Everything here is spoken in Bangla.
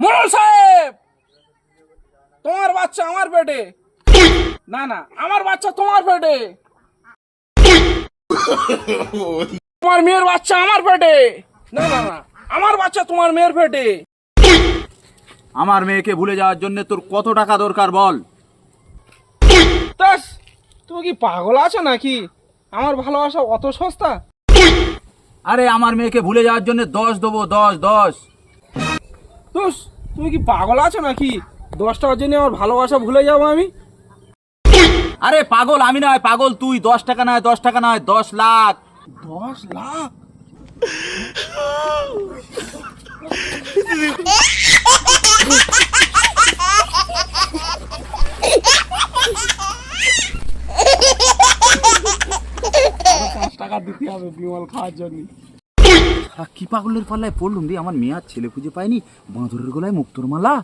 মোড়ল সাহেব, তোমার বাচ্চা আমার পেটে। না না, আমার বাচ্চা তোমার পেটে। তোমার মেয়ের বাচ্চা আমার পেটে। না না না, আমার বাচ্চা তোমার মেয়ের পেটে। আমার মেয়েকে ভুলে যাওয়ার জন্য তোর কত টাকা দরকার বল? তাস, তুমি কি পাগল আছো নাকি? আমার ভালোবাসা অত সস্তা? আরে আমার মেয়েকে ভুলে যাওয়ার জন্য 10 দেবো, 10। তুস, তুমি কি পাগল আছো নাকি? 10 টাকার জন্য আমার ভালোবাসা ভুলে যাবো আমি? আরে পাগল আমি নয়, পাগল তুই। 10 টাকা নয়, 10 টাকা নয়, 10 লাখ। 10 লাখ? আরো 5 টাকা দিতে হবে বিমল খাওয়ার জন্য। কি পাগলের পাল্লায় পড়লুম রে, আমার মেয়ে আর ছেলে খুঁজে পাইনি, বাঁদরের গলায় মুক্তোর মালা।